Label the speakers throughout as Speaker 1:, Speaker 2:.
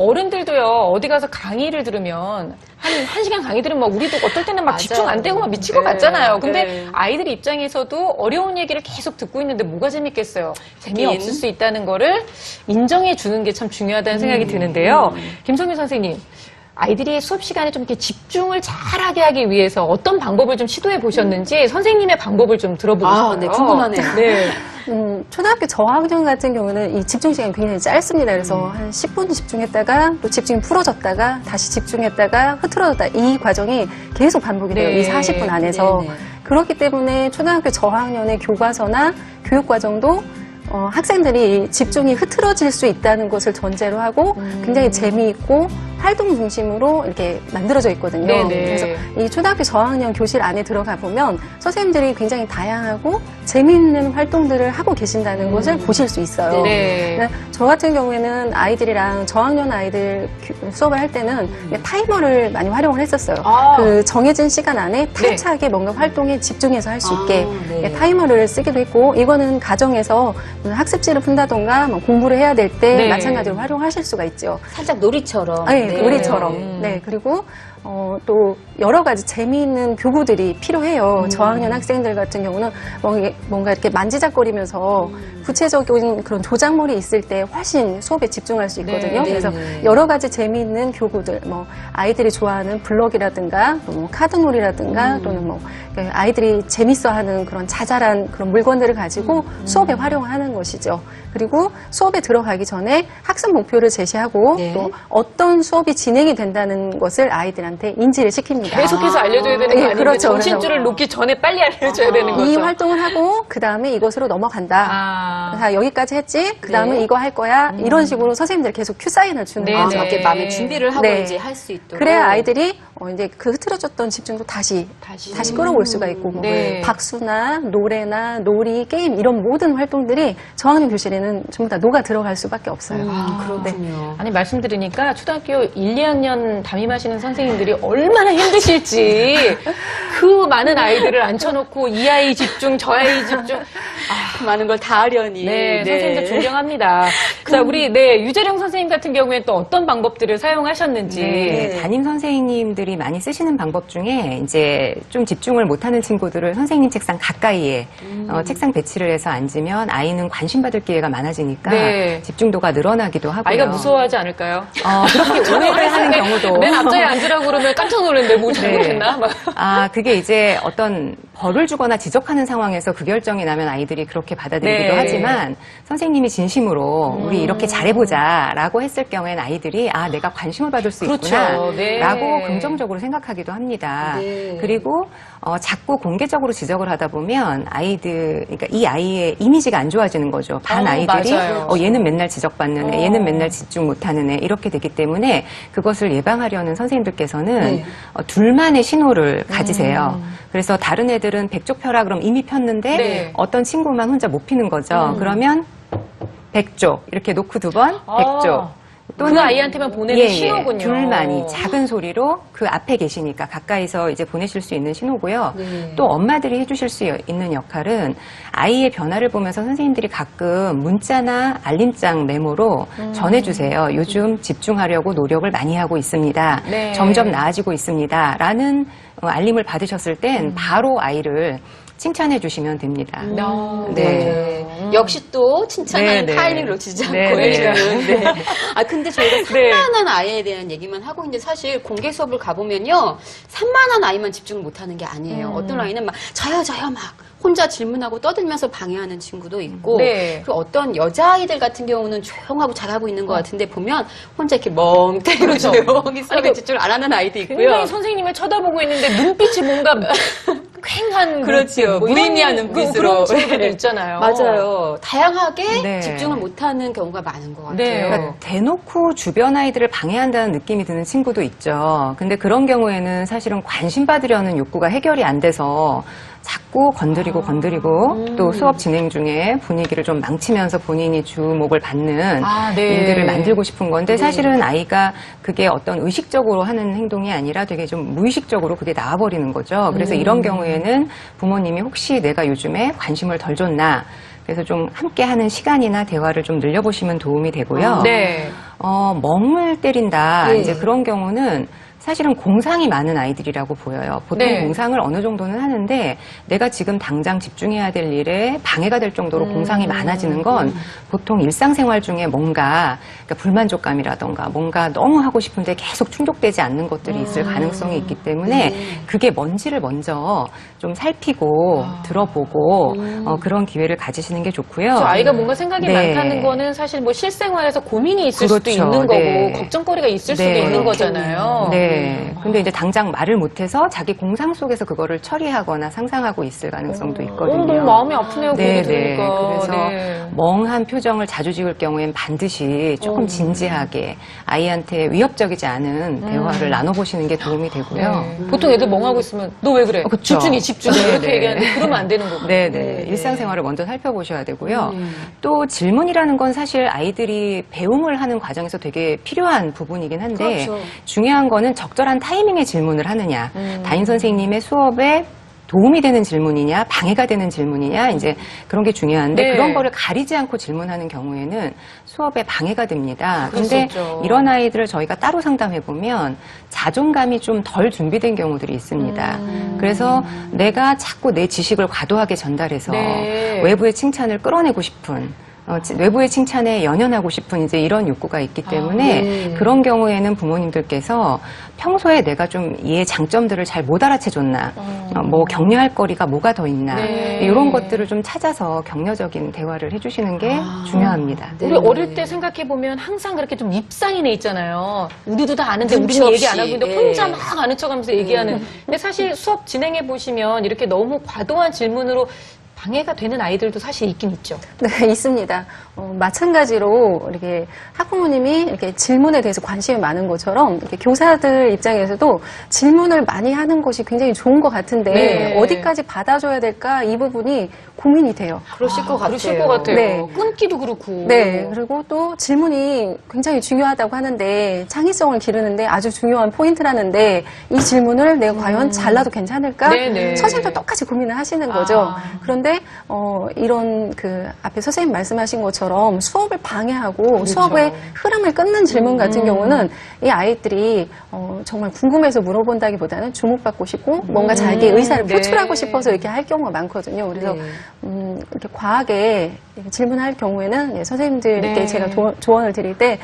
Speaker 1: 어른들도요, 어디 가서 강의를 들으면, 한 시간 강의 들으면 막 우리도 어떨 때는 막
Speaker 2: 맞아요.
Speaker 1: 집중 안 되고 막 미칠 것 같잖아요. 근데
Speaker 2: 네.
Speaker 1: 아이들 입장에서도 어려운 얘기를 계속 듣고 있는데 뭐가 재밌겠어요? 재미없을 수 있다는 거를 인정해 주는 게 참 중요하다는 생각이 드는데요. 김성민 선생님. 아이들이 수업 시간에 좀 이렇게 집중을 잘하게 하기 위해서 어떤 방법을 좀 시도해 보셨는지 선생님의 방법을 좀 들어보고 싶어요.
Speaker 2: 네, 궁금하네요.
Speaker 1: 네.
Speaker 3: 초등학교 저학년 같은 경우는 이 집중 시간이 굉장히 짧습니다. 그래서 한 10분 집중했다가 또 집중이 풀어졌다가 다시 집중했다가 흐트러졌다. 이 과정이 계속 반복이 돼요.
Speaker 1: 네.
Speaker 3: 이 40분 안에서.
Speaker 2: 네, 네.
Speaker 3: 그렇기 때문에 초등학교 저학년의 교과서나 교육과정도 학생들이 집중이 흐트러질 수 있다는 것을 전제로 하고 굉장히 재미있고 활동 중심으로 이렇게 만들어져 있거든요.
Speaker 1: 네네.
Speaker 3: 그래서 이 초등학교 저학년 교실 안에 들어가 보면 선생님들이 굉장히 다양하고 재미있는 활동들을 하고 계신다는 것을 보실 수 있어요.
Speaker 1: 네.
Speaker 3: 그러니까 저 같은 경우에는 아이들이랑 저학년 아이들 수업을 할 때는 타이머를 많이 활용을 했었어요. 그 정해진 시간 안에 타이트하게 뭔가 활동에 집중해서 할 수 있게
Speaker 2: 네.
Speaker 3: 타이머를 쓰기도 했고, 이거는 가정에서 학습지를 푼다던가 뭐 공부를 해야 될 때
Speaker 1: 네.
Speaker 3: 마찬가지로 활용하실 수가 있죠.
Speaker 2: 살짝 놀이처럼.
Speaker 3: 네, 놀이처럼. 네, 그리고 또 여러 가지 재미있는 교구들이 필요해요. 저학년 학생들 같은 경우는 뭔가 이렇게 만지작거리면서 구체적인 그런 조작물이 있을 때 훨씬 수업에 집중할 수 있거든요.
Speaker 1: 네,
Speaker 3: 그래서
Speaker 2: 네.
Speaker 3: 여러 가지 재미있는 교구들, 뭐 아이들이 좋아하는 블럭이라든가 뭐 카드놀이라든가 또는 뭐 아이들이 재밌어하는 그런 자잘한 그런 물건들을 가지고 수업에 활용하는 것이죠. 그리고 수업에 들어가기 전에 학습 목표를 제시하고
Speaker 2: 네.
Speaker 3: 또 어떤 수업이 진행이 된다는 것을 아이들한테 인지를 시킵니다.
Speaker 1: 계속해서 알려줘야 되는 거
Speaker 3: 네,
Speaker 1: 아니에요?
Speaker 3: 그렇죠.
Speaker 1: 정신줄을 놓기 전에 빨리 알려줘야 되는 거죠.
Speaker 3: 이 활동을 하고 그 다음에 이것으로 넘어간다. 자, 여기까지 했지? 그 다음에
Speaker 2: 네.
Speaker 3: 이거 할 거야? 이런 식으로 선생님들 계속 큐사인을 주는
Speaker 1: 네,
Speaker 3: 거죠.
Speaker 1: 네.
Speaker 2: 이렇게 마음의 준비를 하고
Speaker 3: 네.
Speaker 2: 이제 할 수 있도록.
Speaker 3: 그래야 아이들이 이제 그 흐트러졌던 집중도 다시 끌어올 수가 있고, 뭐
Speaker 1: 네.
Speaker 3: 박수나 노래나 놀이, 게임 이런 모든 활동들이 저학년 교실에는 전부 다 녹아 들어갈 수밖에 없어요.
Speaker 2: 그렇군요.
Speaker 1: 아니 말씀 들으니까 초등학교 1, 2학년 담임하시는 선생님들이 얼마나 힘드실지 그 많은 아이들을 앉혀놓고 이 아이 집중 저 아이 집중
Speaker 2: 그 많은 걸 다 하려니.
Speaker 1: 네, 선생님들 존경합니다. 자, 우리 유재령 선생님 같은 경우에 또 어떤 방법들을 사용하셨는지.
Speaker 4: 네, 담임 선생님들이 많이 쓰시는 방법 중에 이제 좀 집중을 못하는 친구들을 선생님 책상 가까이에 책상 배치를 해서 앉으면 아이는 관심받을 기회가 많아지니까
Speaker 1: 네.
Speaker 4: 집중도가 늘어나기도 하고요.
Speaker 1: 아이가 무서워하지 않을까요?
Speaker 4: 그렇게 오해를 하는 경우도
Speaker 1: 맨 앞자리에 앉으라고 그러면 깜짝 놀랐는데 뭐 잘못했나? 막.
Speaker 4: 그게 이제 어떤 벌을 주거나 지적하는 상황에서 그 결정이 나면 아이들이 그렇게 받아들이기도
Speaker 1: 네.
Speaker 4: 하지만 선생님이 진심으로 우리 이렇게 잘해보자라고 했을 경우엔 아이들이 내가 관심을 받을 수
Speaker 1: 그렇죠.
Speaker 4: 있구나
Speaker 1: 네.
Speaker 4: 라고 긍정적으로 생각하기도 합니다.
Speaker 2: 네.
Speaker 4: 그리고 자꾸 공개적으로 지적을 하다 보면 그러니까 이 아이의 이미지가 안 좋아지는 거죠. 반 아이들이
Speaker 1: 맞아요.
Speaker 4: 얘는 맨날 지적받는 애, 얘는 맨날 집중 못하는 애 이렇게 되기 때문에 그것을 예방하려는 선생님들께서는 둘만의 신호를 가지세요. 그래서 다른 애들은 백조펴라 그럼 이미 폈는데
Speaker 1: 네.
Speaker 4: 어떤 친구만 혼자 못 피는 거죠. 그러면 백조 이렇게 놓고 두 번 백조.
Speaker 1: 그 아이한테만 보내는 신호군요.
Speaker 4: 둘만이 작은 소리로 그 앞에 계시니까 가까이서 이제 보내실 수 있는 신호고요.
Speaker 2: 네.
Speaker 4: 또 엄마들이 해주실 수 있는 역할은 아이의 변화를 보면서 선생님들이 가끔 문자나 알림장 메모로 전해주세요. 요즘 집중하려고 노력을 많이 하고 있습니다.
Speaker 1: 네.
Speaker 4: 점점 나아지고 있습니다. 라는 알림을 받으셨을 땐 바로 아이를 칭찬해 주시면 됩니다.
Speaker 2: 네. 역시 또 칭찬하는
Speaker 4: 네, 네.
Speaker 2: 타이밍을 놓치지 않고
Speaker 4: 네, 네.
Speaker 2: 해주는. 네. 근데 저희가 산만한 아이에 대한 얘기만 하고 있는데 사실 공개 수업을 가보면요. 산만한 아이만 집중을 못하는 게 아니에요. 어떤 아이는 막 저요 막 혼자 질문하고 떠들면서 방해하는 친구도 있고
Speaker 1: 네.
Speaker 2: 그리고 어떤 여자아이들 같은 경우는 조용하고 잘하고 있는 것 같은데 보면 혼자 이렇게 멍때리로 조용히 수업에 집중을 안 하는 아이도 있고요.
Speaker 1: 굉장히 선생님을 쳐다보고 있는데 눈빛이 뭔가 쾌한
Speaker 2: 그렇죠.
Speaker 1: 뭐
Speaker 2: 무의미한
Speaker 1: 이런
Speaker 2: 눈빛으로.
Speaker 1: 그런 친구들도 있잖아요.
Speaker 2: 맞아요. 다양하게
Speaker 4: 네.
Speaker 2: 집중을 못하는 경우가 많은 것 같아요.
Speaker 1: 네.
Speaker 4: 그러니까 대놓고 주변 아이들을 방해한다는 느낌이 드는 친구도 있죠. 근데 그런 경우에는 사실은 관심 받으려는 욕구가 해결이 안 돼서 자꾸 건드리고 또 수업 진행 중에 분위기를 좀 망치면서 본인이 주목을 받는
Speaker 1: 네.
Speaker 4: 일들을 만들고 싶은 건데 사실은 아이가 그게 어떤 의식적으로 하는 행동이 아니라 되게 좀 무의식적으로 그게 나와버리는 거죠. 그래서 이런 경우에는 부모님이 혹시 내가 요즘에 관심을 덜 줬나 그래서 좀 함께하는 시간이나 대화를 좀 늘려보시면 도움이 되고요.
Speaker 1: 네.
Speaker 4: 멍을 때린다.
Speaker 2: 네.
Speaker 4: 이제 그런 경우는 사실은 공상이 많은 아이들이라고 보여요. 보통
Speaker 1: 네.
Speaker 4: 공상을 어느 정도는 하는데 내가 지금 당장 집중해야 될 일에 방해가 될 정도로 공상이 많아지는 건 보통 일상생활 중에 뭔가 그러니까 불만족감이라던가 뭔가 너무 하고 싶은데 계속 충족되지 않는 것들이 있을 가능성이 있기 때문에 그게 뭔지를 먼저 좀 살피고 들어보고 그런 기회를 가지시는 게 좋고요.
Speaker 1: 저 아이가 뭔가 생각이
Speaker 4: 네.
Speaker 1: 많다는 거는 사실 뭐 실생활에서 고민이 있을 수도
Speaker 4: 그렇죠.
Speaker 1: 있는 거고
Speaker 4: 네.
Speaker 1: 걱정거리가 있을 수도
Speaker 4: 네.
Speaker 1: 있는 거잖아요.
Speaker 4: 네. 근데 이제 당장 말을 못해서 자기 공상 속에서 그거를 처리하거나 상상하고 있을 가능성도 있거든요.
Speaker 1: 너무 마음이 아프네요. 그
Speaker 4: 네,
Speaker 1: 얘기 들으니까.
Speaker 4: 네. 그래서
Speaker 1: 네.
Speaker 4: 멍한 표정을 자주 지을 경우엔 반드시 조금 진지하게 아이한테 위협적이지 않은 대화를 나눠보시는 게 도움이 되고요.
Speaker 1: 네. 보통 애들 멍하고 있으면 너 왜 그래?
Speaker 4: 그쵸.
Speaker 1: 집중해.
Speaker 4: 네,
Speaker 1: 이렇게
Speaker 4: 네.
Speaker 1: 얘기하는데 그러면 안 되는 거고.
Speaker 4: 네네. 일상생활을 먼저 살펴보셔야 되고요. 또 질문이라는 건 사실 아이들이 배움을 하는 과정에서 되게 필요한 부분이긴 한데
Speaker 2: 그렇죠.
Speaker 4: 중요한 거는 적절한 타이밍에 질문을 하느냐. 담임 선생님의 수업에 도움이 되는 질문이냐, 방해가 되는 질문이냐, 이제 그런 게 중요한데
Speaker 1: 네.
Speaker 4: 그런 거를 가리지 않고 질문하는 경우에는 수업에 방해가 됩니다.
Speaker 1: 그럴 수
Speaker 4: 근데
Speaker 1: 있죠.
Speaker 4: 이런 아이들을 저희가 따로 상담해 보면 자존감이 좀 덜 준비된 경우들이 있습니다. 그래서 내가 자꾸 내 지식을 과도하게 전달해서
Speaker 1: 네.
Speaker 4: 외부의 칭찬을 끌어내고 싶은 외부의 칭찬에 연연하고 싶은 이제 이런 욕구가 있기 때문에 그런 경우에는 부모님들께서 평소에 내가 좀 얘의 장점들을 잘 못 알아채줬나, 뭐 격려할 거리가 뭐가 더 있나,
Speaker 1: 네.
Speaker 4: 이런 것들을 좀 찾아서 격려적인 대화를 해주시는 게 중요합니다.
Speaker 1: 우리 어릴 때 생각해보면 항상 그렇게 좀 입상인애 있잖아요. 우리도 다 아는데
Speaker 2: 눈치
Speaker 1: 우리는 얘기 안
Speaker 2: 없이.
Speaker 1: 하고 있는데
Speaker 2: 예.
Speaker 1: 혼자 막 아는 척하면서 얘기하는. 근데 사실 수업 진행해보시면 이렇게 너무 과도한 질문으로 방해가 되는 아이들도 사실 있긴 있죠.
Speaker 3: 네, 있습니다. 마찬가지로 이렇게 학부모님이 이렇게 질문에 대해서 관심이 많은 것처럼 이렇게 교사들 입장에서도 질문을 많이 하는 것이 굉장히 좋은 것 같은데
Speaker 1: 네.
Speaker 3: 어디까지 받아줘야 될까 이 부분이 고민이 돼요.
Speaker 2: 그러실 것 같아요.
Speaker 1: 그러실 것 같아요.
Speaker 3: 네.
Speaker 1: 끊기도 그렇고.
Speaker 3: 네, 그리고 또 질문이 굉장히 중요하다고 하는데 창의성을 기르는데 아주 중요한 포인트라는데 이 질문을 내가 과연 잘라도 괜찮을까?
Speaker 1: 네네.
Speaker 3: 선생님도 똑같이 고민을 하시는 거죠.
Speaker 1: 아.
Speaker 3: 그런데 이런 그 앞에 선생님 말씀하신 것처럼 수업을 방해하고 수업의 흐름을 끊는 질문 같은 경우는 이 아이들이 정말 궁금해서 물어본다기보다는 주목받고 싶고 뭔가 자기 의사를
Speaker 1: 네.
Speaker 3: 표출하고 싶어서 이렇게 할 경우가 많거든요. 그래서
Speaker 2: 네.
Speaker 3: 이렇게 과하게 질문할 경우에는 선생님들께
Speaker 1: 네.
Speaker 3: 제가 조언을 드릴 때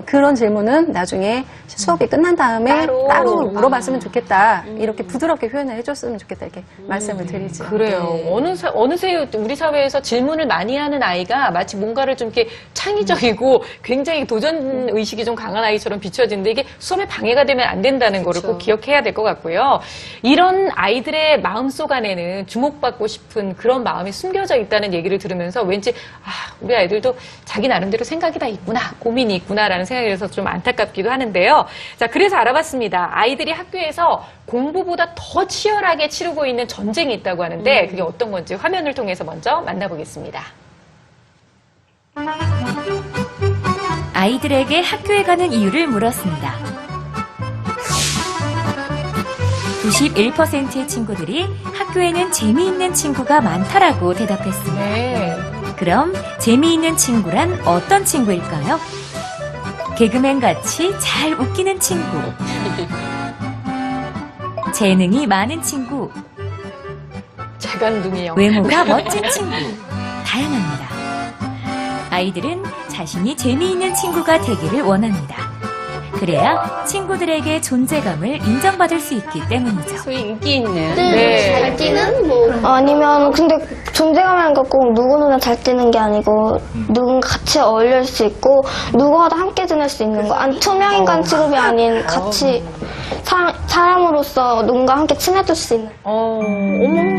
Speaker 3: 그런 질문은 나중에 수업이 끝난 다음에 따로 물어봤으면 좋겠다. 이렇게 부드럽게 표현을 해줬으면 좋겠다. 이렇게 말씀을 드리죠.
Speaker 1: 그래요.
Speaker 2: 네.
Speaker 1: 어느새 우리 사회에서 질문을 많이 하는 아이가 마치 뭔가를 좀 이렇게 창의적이고 굉장히 도전 의식이 좀 강한 아이처럼 비춰지는데 이게 수업에 방해가 되면 안 된다는 거를 꼭 기억해야 될 것 같고요. 이런 아이들의 마음속 안에는 주목받고 싶은 그런 마음이 숨겨져 있다는 얘기를 들으면서 왠지 우리 아이들도 자기 나름대로 생각이 다 있구나, 고민이 있구나라는 생각이 들어서 좀 안타깝기도 하는데요. 자, 그래서 알아봤습니다. 아이들이 학교에서 공부보다 더 치열하게 치르고 있는 전쟁이 있다고 하는데 그게 어떤 건지 화면을 통해서 먼저 만나보겠습니다.
Speaker 5: 아이들에게 학교에 가는 이유를 물었습니다. 91%의 친구들이 학교에는 재미있는 친구가 많다라고 대답했습니다.
Speaker 1: 네.
Speaker 5: 그럼 재미있는 친구란 어떤 친구일까요? 개그맨 같이 잘 웃기는 친구, 재능이 많은 친구,
Speaker 1: 재간둥이 형.
Speaker 5: 외모가 멋진 친구, 다양합니다. 아이들은 자신이 재미있는 친구가 되기를 원합니다. 그래야 친구들에게 존재감을 인정받을 수 있기 때문이죠.
Speaker 2: 소위 인기 있는.
Speaker 1: 네.
Speaker 6: 잘 뛰는 뭐 아니면 근데 존재감이라는 건 꼭 누구누나 잘 뛰는 게 아니고 누군가 같이 어울릴 수 있고 누구와도 함께 지낼 수 있는 거. 투명인간 취급이 아닌 같이 사람으로서 누군가 함께 친해질 수 있는.
Speaker 1: 어머,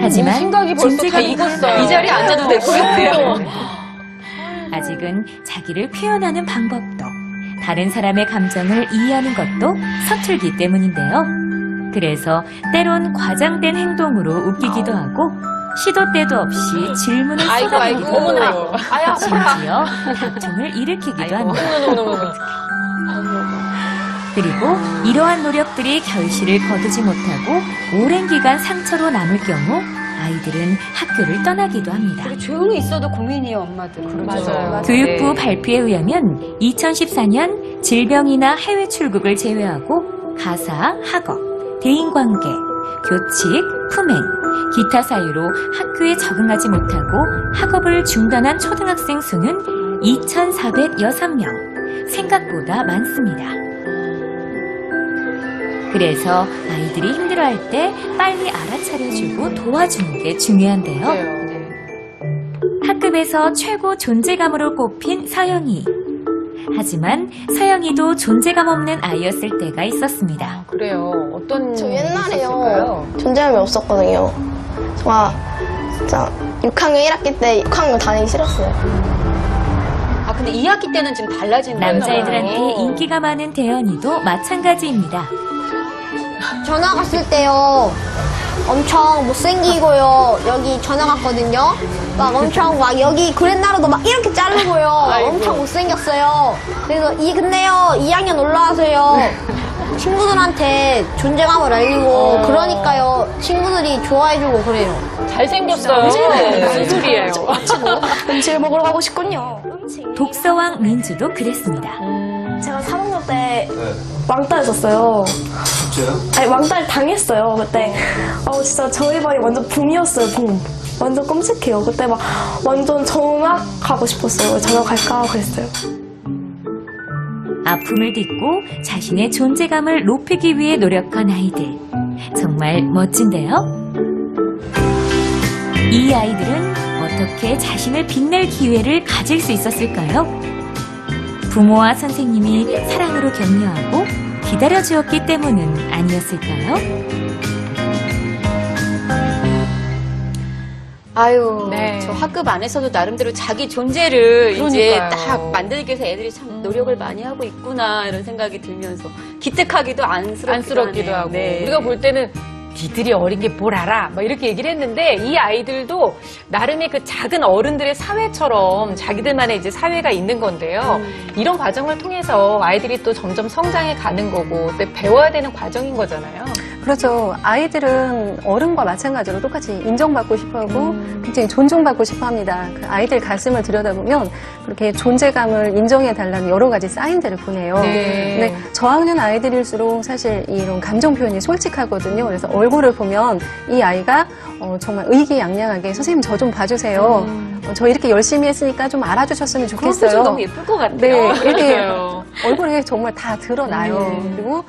Speaker 5: 하지만
Speaker 1: 생각이 벌써 다
Speaker 5: 존재감이
Speaker 1: 익었어요.
Speaker 2: 이 자리에 앉아도 될 것 같아요.
Speaker 5: 아직은 자기를 표현하는 방법도 다른 사람의 감정을 이해하는 것도 서툴기 때문인데요. 그래서 때론 과장된 행동으로 웃기기도 하고 시도 때도 없이 질문을 쏟아내기도 하고 심지어 다툼을 일으키기도 합니다. 그리고 이러한 노력들이 결실을 거두지 못하고 오랜 기간 상처로 남을 경우 아이들은 학교를 떠나기도 합니다.
Speaker 2: 그리고 조용히 있어도 고민이에요, 엄마들은.
Speaker 1: 맞아요.
Speaker 5: 교육부
Speaker 1: 네.
Speaker 5: 발표에 의하면 2014년 질병이나 해외 출국을 제외하고 가사, 학업, 대인관계, 교칙, 품행, 기타 사유로 학교에 적응하지 못하고 학업을 중단한 초등학생 수는 2,406명, 생각보다 많습니다. 그래서 아이들이 힘들어할 때 빨리 알아차려주고 도와주는 게 중요한데요.
Speaker 1: 네.
Speaker 5: 학급에서 최고 존재감으로 꼽힌 서영이. 하지만 서영이도 존재감 없는 아이였을 때가 있었습니다.
Speaker 1: 그래요. 어떤
Speaker 6: 저
Speaker 1: 일이
Speaker 6: 옛날에요.
Speaker 1: 있었을까요?
Speaker 6: 존재감이 없었거든요. 정말 진짜 6학년 1학기 때 6학년 다니기 싫었어요.
Speaker 2: 아, 근데 2학기 때는 지금 달라진 거예요.
Speaker 5: 남자애들한테 인기가 많은 대현이도 마찬가지입니다.
Speaker 7: 전화 갔을 때요 엄청 못생기고요 여기 전화 갔거든요 막 엄청 막 여기 그랜나루도 막 이렇게 자르고요 엄청 못생겼어요 그래서 근데요 2학년 올라와서요 친구들한테 존재감을 알리고 그러니까요 친구들이 좋아해주고 그래요
Speaker 1: 잘생겼어요. 무슨 소리예요?
Speaker 6: 음식을 먹으러 가고 싶군요.
Speaker 5: 독서왕 민주도 그랬습니다.
Speaker 8: 제가 3학년 때 왕따였었어요.
Speaker 9: 진짜요?
Speaker 8: 아니, 왕따를 당했어요, 그때. 진짜 저희 반이 완전 붐이었어요, 붐. 완전 끔찍해요. 그때 막 완전 전학하고 싶었어요. 전학 갈까 그랬어요.
Speaker 5: 아픔을 딛고 자신의 존재감을 높이기 위해 노력한 아이들. 정말 멋진데요? 이 아이들은 어떻게 자신을 빛낼 기회를 가질 수 있었을까요? 부모와 선생님이 사랑으로 격려하고 기다려주었기 때문은 아니었을까요?
Speaker 2: 아유,
Speaker 1: 네.
Speaker 2: 저 학급 안에서도 나름대로 자기 존재를 이제
Speaker 1: 그러니까요.
Speaker 2: 딱 만들기 위해서 애들이 참 노력을 많이 하고 있구나 이런 생각이 들면서 기특하기도 안쓰럽기도
Speaker 1: 하고.
Speaker 2: 네.
Speaker 1: 우리가 볼 때는 니들이 어린 게 뭘 알아? 막 이렇게 얘기를 했는데 이 아이들도 나름의 그 작은 어른들의 사회처럼 자기들만의 이제 사회가 있는 건데요. 이런 과정을 통해서 아이들이 또 점점 성장해 가는 거고 또 배워야 되는 과정인 거잖아요.
Speaker 3: 그렇죠. 아이들은 어른과 마찬가지로 똑같이 인정받고 싶어하고 굉장히 존중받고 싶어합니다. 그 아이들 가슴을 들여다보면 그렇게 존재감을 인정해달라는 여러 가지 사인들을 보내요.
Speaker 1: 네.
Speaker 3: 근데 저학년 아이들일수록 사실 이런 감정 표현이 솔직하거든요. 그래서 얼굴을 보면 이 아이가 정말 의기양양하게 선생님 저 좀 봐주세요. 저 이렇게 열심히 했으니까 좀 알아주셨으면
Speaker 2: 그런
Speaker 3: 좋겠어요.
Speaker 2: 표정 너무 예쁠 것 같아요.
Speaker 3: 네, 이렇게
Speaker 1: 맞아요.
Speaker 3: 얼굴에 정말 다 드러나요. 그리고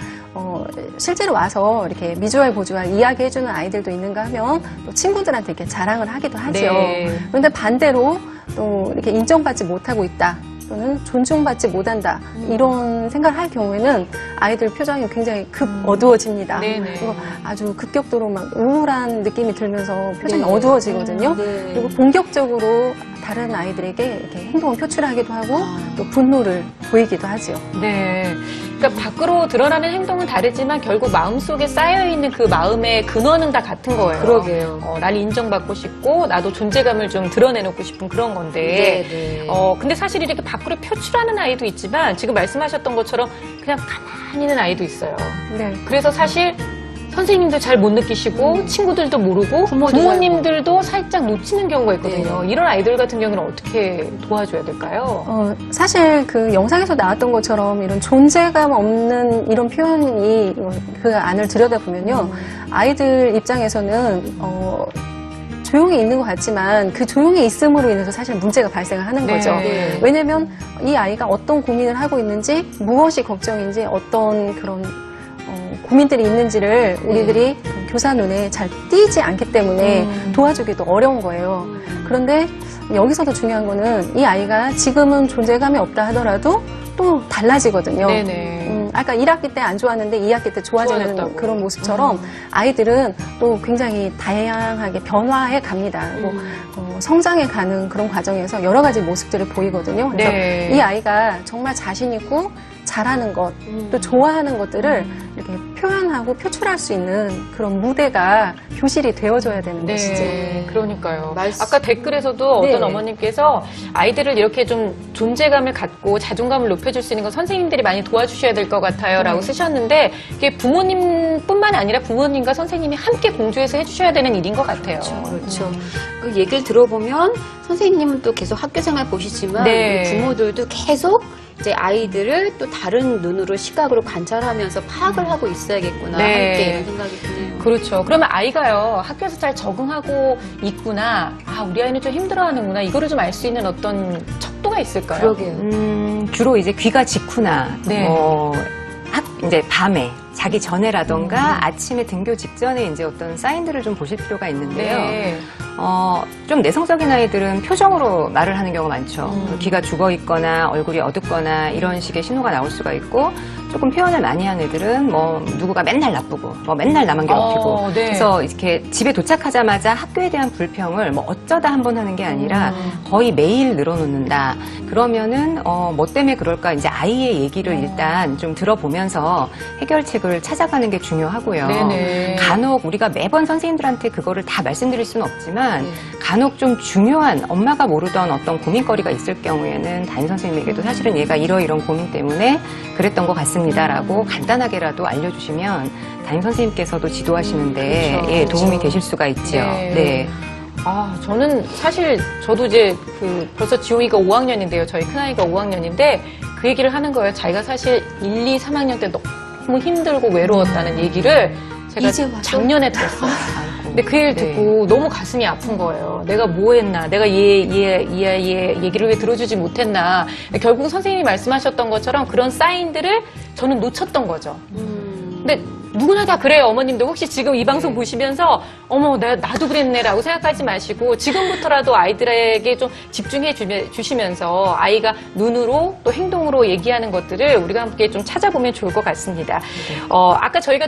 Speaker 3: 실제로 와서 이렇게 미주알 고주알 이야기해주는 아이들도 있는가 하면 또 친구들한테 이렇게 자랑을 하기도 하죠.
Speaker 1: 네.
Speaker 3: 그런데 반대로 또 이렇게 인정받지 못하고 있다. 또는 존중받지 못한다. 이런 생각을 할 경우에는 아이들 표정이 굉장히 급 어두워집니다.
Speaker 1: 네네.
Speaker 3: 그리고 아주 급격도로 막 우울한 느낌이 들면서 표정이
Speaker 2: 네.
Speaker 3: 어두워지거든요.
Speaker 2: 네.
Speaker 3: 그리고 본격적으로 다른 아이들에게 이렇게 행동을 표출하기도 하고 또 분노를 보이기도 하죠.
Speaker 1: 네. 그러니까 밖으로 드러나는 행동은 다르지만 결국 마음속에 쌓여있는 그 마음의 근원은 다 같은 거예요.
Speaker 2: 그러게요.
Speaker 1: 날 인정받고 싶고 나도 존재감을 좀 드러내놓고 싶은 그런 건데
Speaker 2: 네.
Speaker 1: 근데 사실 이렇게 밖으로 표출하는 아이도 있지만 지금 말씀하셨던 것처럼 그냥 가만히 있는 아이도 있어요.
Speaker 3: 네.
Speaker 1: 그래서 사실 선생님도 잘 못 느끼시고 친구들도 모르고 부모님들도 살짝 놓치는 경우가 있거든요. 이런 아이들 같은 경우는 어떻게 도와줘야 될까요?
Speaker 3: 사실 그 영상에서 나왔던 것처럼 이런 존재감 없는 이런 표현이 그 안을 들여다보면요. 아이들 입장에서는 조용히 있는 것 같지만 그 조용히 있음으로 인해서 사실 문제가 발생을 하는
Speaker 1: 네.
Speaker 3: 거죠.
Speaker 1: 네.
Speaker 3: 왜냐하면 이 아이가 어떤 고민을 하고 있는지 무엇이 걱정인지 어떤 그런 고민들이 있는지를 우리들이 교사 눈에 잘 띄지 않기 때문에 도와주기도 어려운 거예요. 그런데 여기서도 중요한 거는 이 아이가 지금은 존재감이 없다 하더라도 또 달라지거든요.
Speaker 1: 네네.
Speaker 3: 아까 1학기 때 안 좋았는데 2학기 때 좋아지는
Speaker 1: 좋아졌다고.
Speaker 3: 그런 모습처럼 아이들은 또 굉장히 다양하게 변화해 갑니다. 성장해 가는 그런 과정에서 여러 가지 모습들을 보이거든요. 그래서
Speaker 1: 네.
Speaker 3: 이 아이가 정말 자신 있고 잘하는 것, 또 좋아하는 것들을 이렇게 표현하고 표출할 수 있는 그런 무대가 교실이 되어줘야 되는 것이지.
Speaker 1: 네, 그러니까요.
Speaker 2: 말씀-
Speaker 1: 아까 댓글에서도 어떤
Speaker 3: 네.
Speaker 1: 어머님께서 아이들을 이렇게 좀 존재감을 갖고 자존감을 높여줄 수 있는 건 선생님들이 많이 도와주셔야 될 것 같아요. 라고 쓰셨는데 이게 부모님뿐만 아니라 부모님과 선생님이 함께 공조해서 해주셔야 되는 일인 것 같아요.
Speaker 2: 그렇죠. 그 얘기를 들어보면 선생님은 또 계속 학교 생활 보시지만
Speaker 1: 네.
Speaker 2: 우리 부모들도 계속 이제 아이들을 또 다른 눈으로 시각으로 관찰하면서 파악을 하고 있어야겠구나
Speaker 1: 네.
Speaker 2: 함께 이런 생각이 드네요.
Speaker 1: 그렇죠. 그러면 아이가요, 학교에서 잘 적응하고 있구나. 아, 우리 아이는 좀 힘들어하는구나. 이거를 좀 알 수 있는 어떤 척도가 있을까요?
Speaker 2: 그러게요.
Speaker 4: 주로 이제 귀가 직후나
Speaker 1: 네.
Speaker 4: 이제 밤에 자기 전에라던가 아침에 등교 직전에 이제 어떤 사인들을 좀 보실 필요가 있는데요.
Speaker 1: 네.
Speaker 4: 좀 내성적인 아이들은 표정으로 말을 하는 경우가 많죠. 귀가 죽어 있거나 얼굴이 어둡거나 이런 식의 신호가 나올 수가 있고, 조금 표현을 많이 하는 애들은 뭐 누구가 맨날 나쁘고 뭐 맨날 나만 괴롭히고
Speaker 1: 네.
Speaker 4: 그래서 이렇게 집에 도착하자마자 학교에 대한 불평을 뭐 어쩌다 한 번 하는 게 아니라 거의 매일 늘어놓는다. 그러면은 뭐 때문에 그럴까 이제 아이의 얘기를 일단 좀 들어보면서 해결책을 찾아가는 게 중요하고요.
Speaker 1: 네네.
Speaker 4: 간혹 우리가 매번 선생님들한테 그거를 다 말씀드릴 수는 없지만 간혹 좀 중요한 엄마가 모르던 어떤 고민거리가 있을 경우에는 담임 선생님에게도 사실은 얘가 이러이런 고민 때문에 그랬던 것 같습니다라고 간단하게라도 알려주시면 담임 선생님께서도 지도하시는데
Speaker 1: 그렇죠.
Speaker 4: 예, 도움이 되실 수가 있지요.
Speaker 1: 네.
Speaker 4: 네.
Speaker 1: 아, 저는 사실 저도 이제 벌써 지용이가 5학년인데요. 저희 큰아이가 5학년인데 그 얘기를 하는 거예요. 자기가 사실 1, 2, 3학년 때 너무 힘들고 외로웠다는 얘기를 제가
Speaker 2: 이제 와서?
Speaker 1: 작년에 들었어요. 근데 그 얘기를 듣고 너무 가슴이 아픈 거예요. 내가 뭐 했나? 내가 얘 얘기를 왜 들어주지 못했나? 결국 선생님이 말씀하셨던 것처럼 그런 사인들을 저는 놓쳤던 거죠. 근데 누구나 다 그래요. 어머님도 혹시 지금 이 방송 보시면서 어머 나도 그랬네라고 생각하지 마시고 지금부터라도 아이들에게 좀 집중해 주시면서 아이가 눈으로 또 행동으로 얘기하는 것들을 우리가 함께 좀 찾아보면 좋을 것 같습니다. 아까 저희가